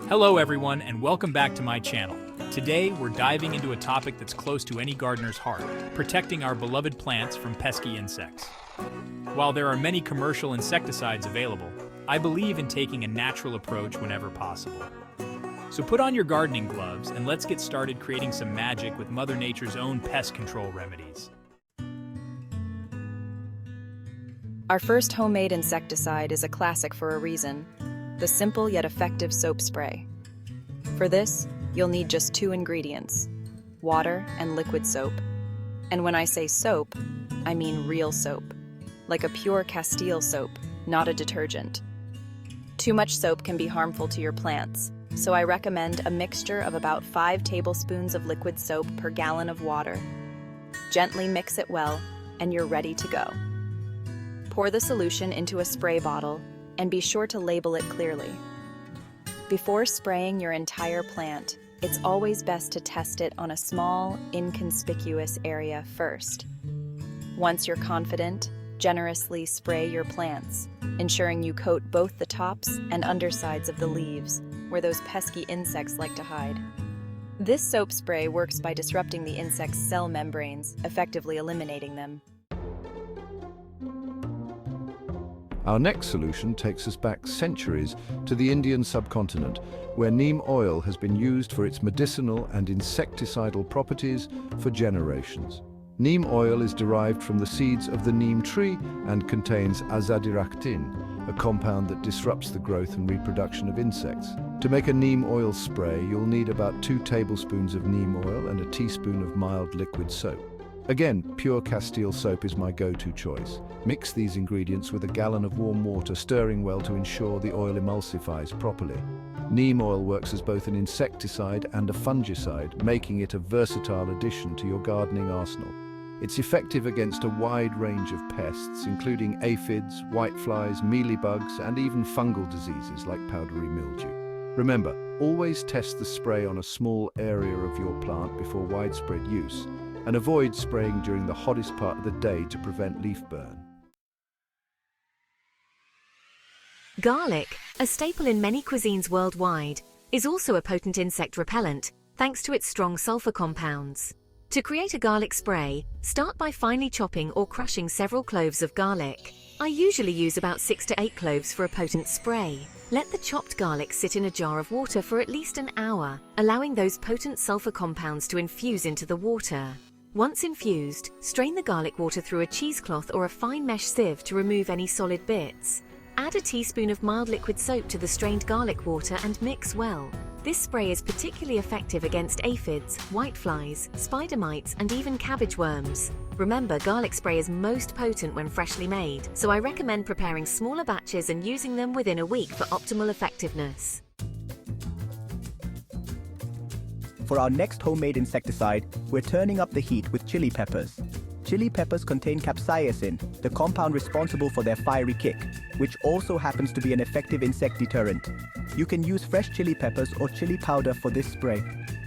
Hello everyone and welcome back to my channel. Today we're diving into a topic that's close to any gardener's heart, protecting our beloved plants from pesky insects. While there are many commercial insecticides available, I believe in taking a natural approach whenever possible. So put on your gardening gloves and let's get started creating some magic with Mother Nature's own pest control remedies. Our first homemade insecticide is a classic for a reason: the simple yet effective soap spray. For this, you'll need just two ingredients: water and liquid soap. And when I say soap, I mean real soap, like a pure Castile soap, not a detergent. Too much soap can be harmful to your plants, so I recommend a mixture of about 5 tablespoons of liquid soap per gallon of water. Gently mix it well, and you're ready to go. Pour the solution into a spray bottle, and be sure to label it clearly. Before spraying your entire plant, it's always best to test it on a small, inconspicuous area first. Once you're confident, generously spray your plants, ensuring you coat both the tops and undersides of the leaves, where those pesky insects like to hide. This soap spray works by disrupting the insect's cell membranes, effectively eliminating them. Our next solution takes us back centuries to the Indian subcontinent, where neem oil has been used for its medicinal and insecticidal properties for generations. Neem oil is derived from the seeds of the neem tree and contains azadirachtin, a compound that disrupts the growth and reproduction of insects. To make a neem oil spray, you'll need about 2 tablespoons of neem oil and a teaspoon of mild liquid soap. Again, pure Castile soap is my go-to choice. Mix these ingredients with a gallon of warm water, stirring well to ensure the oil emulsifies properly. Neem oil works as both an insecticide and a fungicide, making it a versatile addition to your gardening arsenal. It's effective against a wide range of pests, including aphids, whiteflies, mealybugs, and even fungal diseases like powdery mildew. Remember, always test the spray on a small area of your plant before widespread use, and avoid spraying during the hottest part of the day to prevent leaf burn. Garlic, a staple in many cuisines worldwide, is also a potent insect repellent thanks to its strong sulfur compounds. To create a garlic spray, start by finely chopping or crushing several cloves of garlic. I usually use about 6 to 8 cloves for a potent spray. Let the chopped garlic sit in a jar of water for at least an hour, allowing those potent sulfur compounds to infuse into the water. Once infused, strain the garlic water through a cheesecloth or a fine mesh sieve to remove any solid bits. Add a teaspoon of mild liquid soap to the strained garlic water and mix well. This spray is particularly effective against aphids, whiteflies, spider mites, and even cabbage worms. Remember, garlic spray is most potent when freshly made, so I recommend preparing smaller batches and using them within a week for optimal effectiveness. For our next homemade insecticide, we're turning up the heat with chili peppers. Chili peppers contain capsaicin, the compound responsible for their fiery kick, which also happens to be an effective insect deterrent. You can use fresh chili peppers or chili powder for this spray.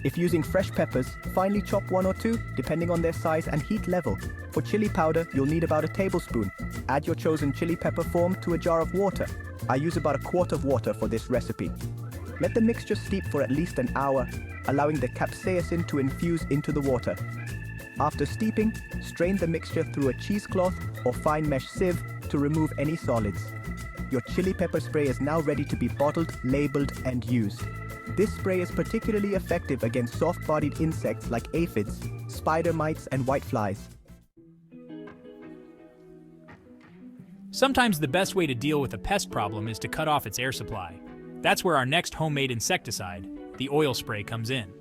If using fresh peppers, finely chop 1 or 2, depending on their size and heat level. For chili powder, you'll need about a tablespoon. Add your chosen chili pepper form to a jar of water. I use about a quart of water for this recipe. Let the mixture steep for at least an hour, allowing the capsaicin to infuse into the water. After steeping, strain the mixture through a cheesecloth or fine mesh sieve to remove any solids. Your chili pepper spray is now ready to be bottled, labeled, and used. This spray is particularly effective against soft-bodied insects like aphids, spider mites, and whiteflies. Sometimes the best way to deal with a pest problem is to cut off its air supply. That's where our next homemade insecticide, the oil spray, comes in.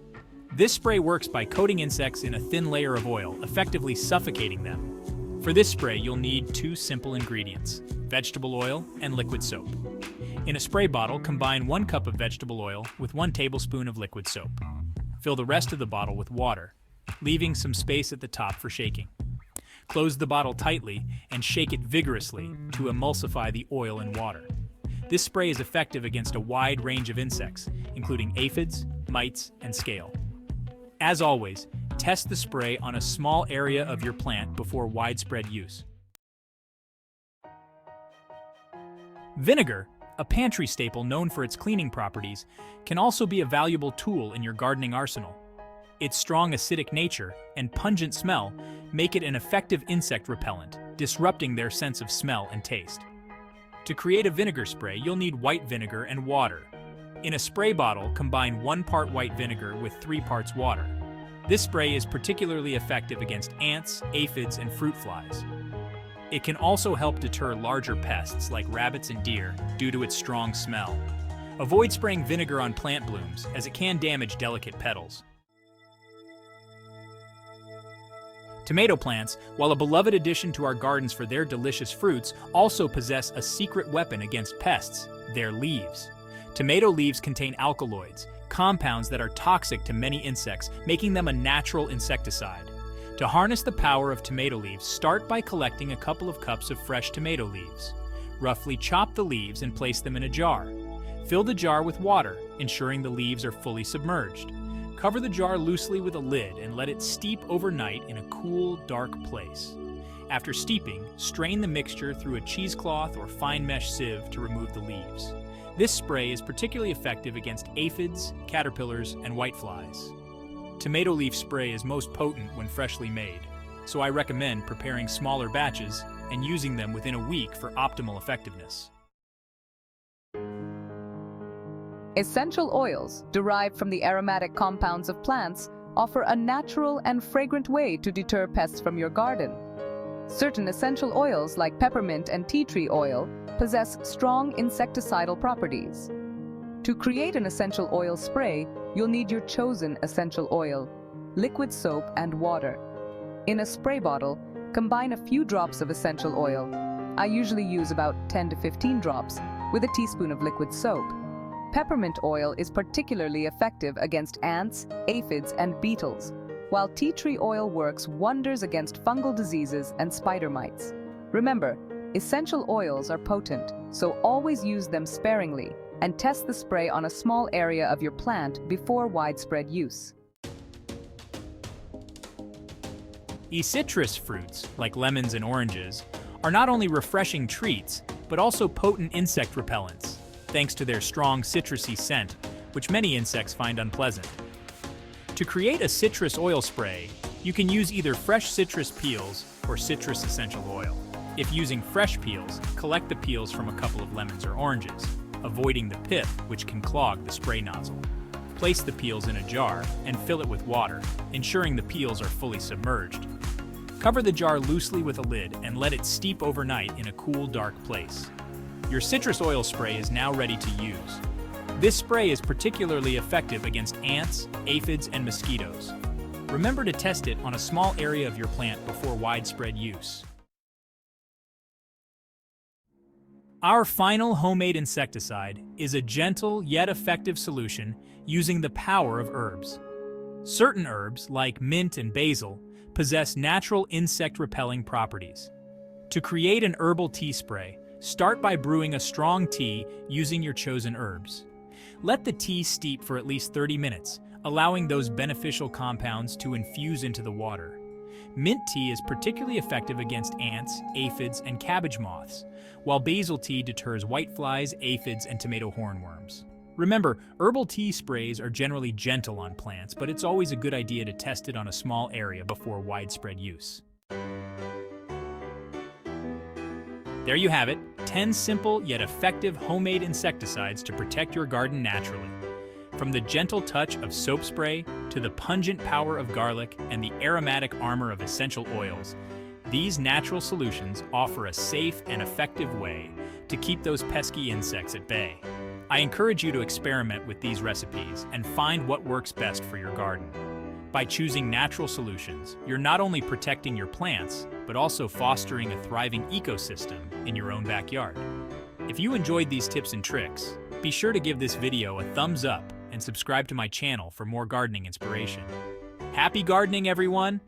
This spray works by coating insects in a thin layer of oil, effectively suffocating them. For this spray, you'll need 2 simple ingredients: vegetable oil and liquid soap. In a spray bottle, combine 1 cup of vegetable oil with 1 tablespoon of liquid soap. Fill the rest of the bottle with water, leaving some space at the top for shaking. Close the bottle tightly and shake it vigorously to emulsify the oil and water. This spray is effective against a wide range of insects, including aphids, mites, and scale. As always, test the spray on a small area of your plant before widespread use. Vinegar, a pantry staple known for its cleaning properties, can also be a valuable tool in your gardening arsenal. Its strong acidic nature and pungent smell make it an effective insect repellent, disrupting their sense of smell and taste. To create a vinegar spray, you'll need white vinegar and water. In a spray bottle, combine 1 part white vinegar with 3 parts water. This spray is particularly effective against ants, aphids, and fruit flies. It can also help deter larger pests like rabbits and deer due to its strong smell. Avoid spraying vinegar on plant blooms, as it can damage delicate petals. Tomato plants, while a beloved addition to our gardens for their delicious fruits, also possess a secret weapon against pests: their leaves. Tomato leaves contain alkaloids, compounds that are toxic to many insects, making them a natural insecticide. To harness the power of tomato leaves, start by collecting a couple of cups of fresh tomato leaves. Roughly chop the leaves and place them in a jar. Fill the jar with water, ensuring the leaves are fully submerged. Cover the jar loosely with a lid and let it steep overnight in a cool, dark place. After steeping, strain the mixture through a cheesecloth or fine mesh sieve to remove the leaves. This spray is particularly effective against aphids, caterpillars, and whiteflies. Tomato leaf spray is most potent when freshly made, so I recommend preparing smaller batches and using them within a week for optimal effectiveness. Essential oils, derived from the aromatic compounds of plants, offer a natural and fragrant way to deter pests from your garden. Certain essential oils like peppermint and tea tree oil possess strong insecticidal properties. To create an essential oil spray, you'll need your chosen essential oil, liquid soap, and water. In a spray bottle, combine a few drops of essential oil. I usually use about 10 to 15 drops with a teaspoon of liquid soap. Peppermint oil is particularly effective against ants, aphids, and beetles, while tea tree oil works wonders against fungal diseases and spider mites. Remember, essential oils are potent, so always use them sparingly and test the spray on a small area of your plant before widespread use. Citrus fruits, like lemons and oranges, are not only refreshing treats, but also potent insect repellents, thanks to their strong citrusy scent, which many insects find unpleasant. To create a citrus oil spray, you can use either fresh citrus peels or citrus essential oil. If using fresh peels, collect the peels from a couple of lemons or oranges, avoiding the pith, which can clog the spray nozzle. Place the peels in a jar and fill it with water, ensuring the peels are fully submerged. Cover the jar loosely with a lid and let it steep overnight in a cool, dark place. Your citrus oil spray is now ready to use. This spray is particularly effective against ants, aphids, and mosquitoes. Remember to test it on a small area of your plant before widespread use. Our final homemade insecticide is a gentle yet effective solution using the power of herbs. Certain herbs, like mint and basil, possess natural insect-repelling properties. To create an herbal tea spray, start by brewing a strong tea using your chosen herbs. Let the tea steep for at least 30 minutes, allowing those beneficial compounds to infuse into the water. Mint tea is particularly effective against ants, aphids, and cabbage moths, while basil tea deters whiteflies, aphids, and tomato hornworms. Remember, herbal tea sprays are generally gentle on plants, but it's always a good idea to test it on a small area before widespread use. There you have it, 10 simple yet effective homemade insecticides to protect your garden naturally. From the gentle touch of soap spray to the pungent power of garlic and the aromatic armor of essential oils, these natural solutions offer a safe and effective way to keep those pesky insects at bay. I encourage you to experiment with these recipes and find what works best for your garden. By choosing natural solutions, you're not only protecting your plants, but also fostering a thriving ecosystem in your own backyard. If you enjoyed these tips and tricks, be sure to give this video a thumbs up and subscribe to my channel for more gardening inspiration. Happy gardening, everyone!